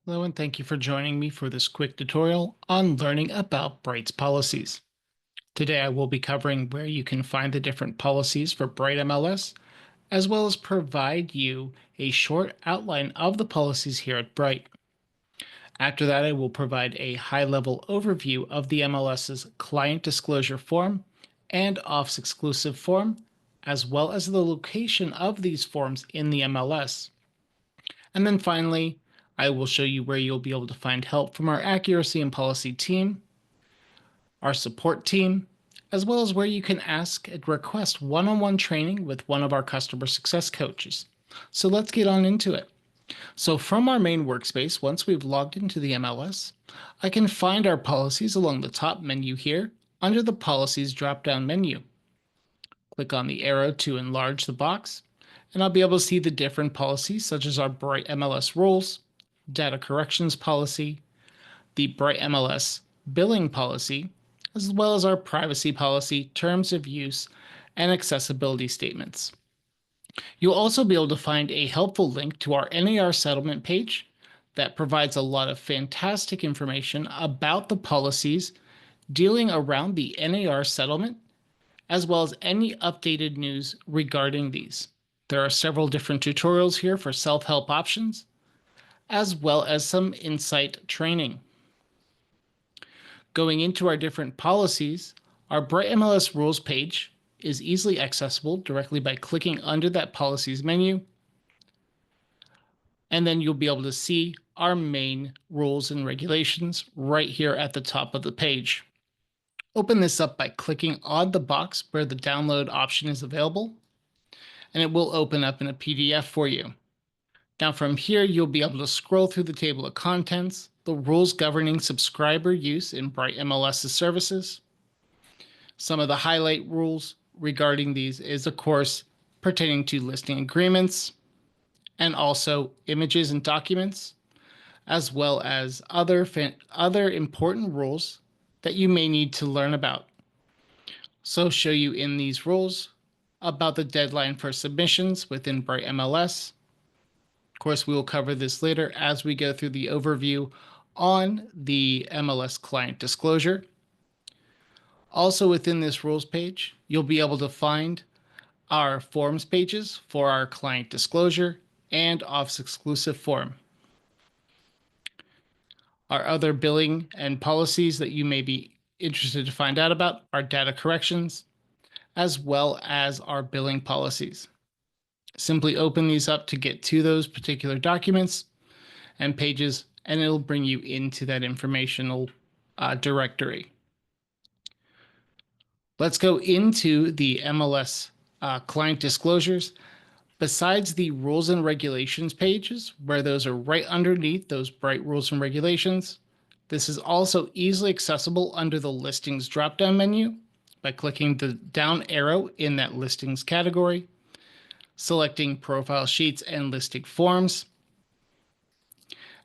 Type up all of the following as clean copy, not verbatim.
Hello, and thank you for joining me for this quick tutorial on learning about Bright's policies. Today I will be covering where you can find the different policies for Bright MLS, as well as provide you a short outline of the policies here at Bright. After that, I will provide a high-level overview of the MLS's client disclosure form and Office exclusive form, as well as the location of these forms in the MLS. And then finally, I will show you where you'll be able to find help from our accuracy and policy team, our support team, as well as where you can ask and request one-on-one training with one of our customer success coaches. So let's get on into it. So from our main workspace, once we've logged into the MLS, I can find our policies along the top menu here under the Policies drop-down menu. Click on the arrow to enlarge the box, and I'll be able to see the different policies such as our Bright MLS rules, data corrections policy, the Bright MLS billing policy, as well as our privacy policy, terms of use, and accessibility statements. You'll also be able to find a helpful link to our NAR settlement page that provides a lot of fantastic information about the policies dealing around the NAR settlement, as well as any updated news regarding these. There are several different tutorials here for self-help options, as well as some insight training. Going into our different policies, our Bright MLS rules page is easily accessible directly by clicking under that policies menu. And then you'll be able to see our main rules and regulations right here at the top of the page. Open this up by clicking on the box where the download option is available, and it will open up in a PDF for you. Now from here, you'll be able to scroll through the table of contents, the rules governing subscriber use in Bright MLS's services. Some of the highlight rules regarding these is, of course, pertaining to listing agreements and also images and documents, as well as other important rules that you may need to learn about. So show you in these rules about the deadline for submissions within Bright MLS. Of course, we will cover this later as we go through the overview on the MLS client disclosure. Also within this rules page, you'll be able to find our forms pages for our client disclosure and Office exclusive form. Our other billing and policies that you may be interested to find out about are data corrections, as well as our billing policies. Simply open these up to get to those particular documents and pages, and it'll bring you into that informational directory. Let's go into the MLS client disclosures. Besides the rules and regulations pages, where those are right underneath those Bright rules and regulations, this is also easily accessible under the listings drop-down menu by clicking the down arrow in that listings category, selecting profile sheets and listing forms,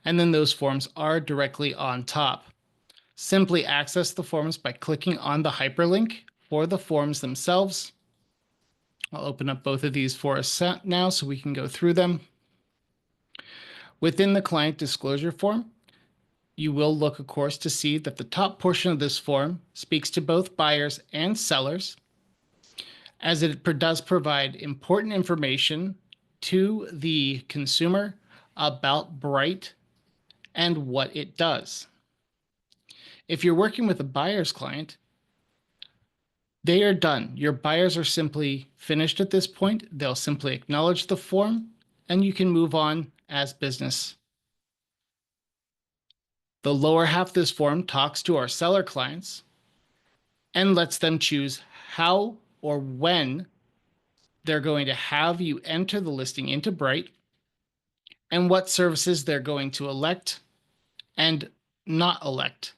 and then those forms are directly on top. Simply access the forms by clicking on the hyperlink for the forms themselves. I'll open up both of these for us now so we can go through them. Within the client disclosure form, you will look, of course, to see that the top portion of this form speaks to both buyers and sellers, as it does provide important information to the consumer about Bright and what it does. If you're working with a buyer's client, they are done. Your buyers are simply finished at this point. They'll simply acknowledge the form, and you can move on as business. The lower half of this form talks to our seller clients and lets them choose how or when they're going to have you enter the listing into Bright and what services they're going to elect and not elect,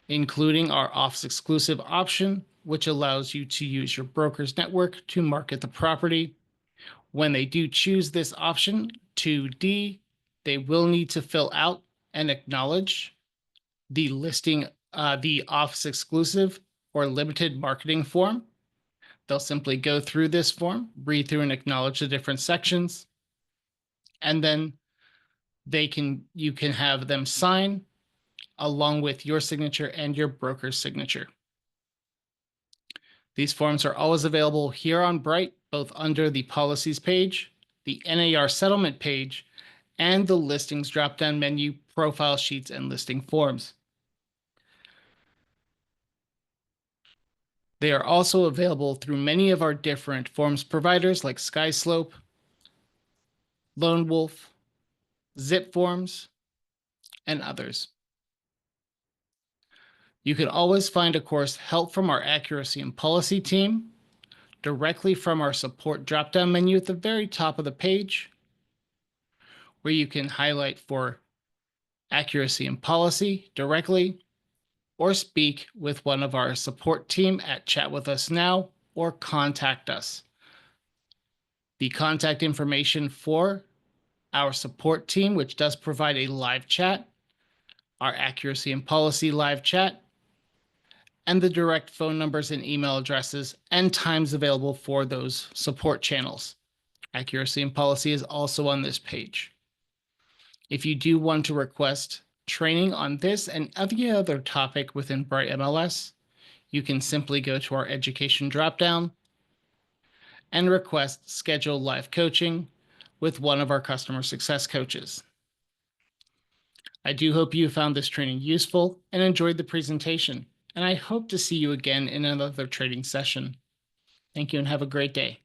including our Office exclusive option, which allows you to use your broker's network to market the property. When they do choose this option, 2D, they will need to fill out and acknowledge the listing, the Office exclusive or limited marketing form. They'll simply go through this form, read through and acknowledge the different sections, and then You can have them sign along with your signature and your broker's signature. These forms are always available here on Bright, both under the policies page, the NAR settlement page, and the listings drop-down menu, profile sheets, and listing forms. They are also available through many of our different forms providers like SkySlope, Lone Wolf, Zip Forms, and others. You can always find, of course, help from our accuracy and policy team directly from our support drop-down menu at the very top of the page, where you can highlight for accuracy and policy directly, or speak with one of our support team at Chat With Us Now or contact us. The contact information for our support team, which does provide a live chat, our accuracy and policy live chat, and the direct phone numbers and email addresses and times available for those support channels. Accuracy and policy is also on this page. If you do want to request training on this and every other topic within Bright MLS, you can simply go to our education dropdown and request schedule live coaching with one of our customer success coaches. I do hope you found this training useful and enjoyed the presentation, and I hope to see you again in another training session. Thank you and have a great day.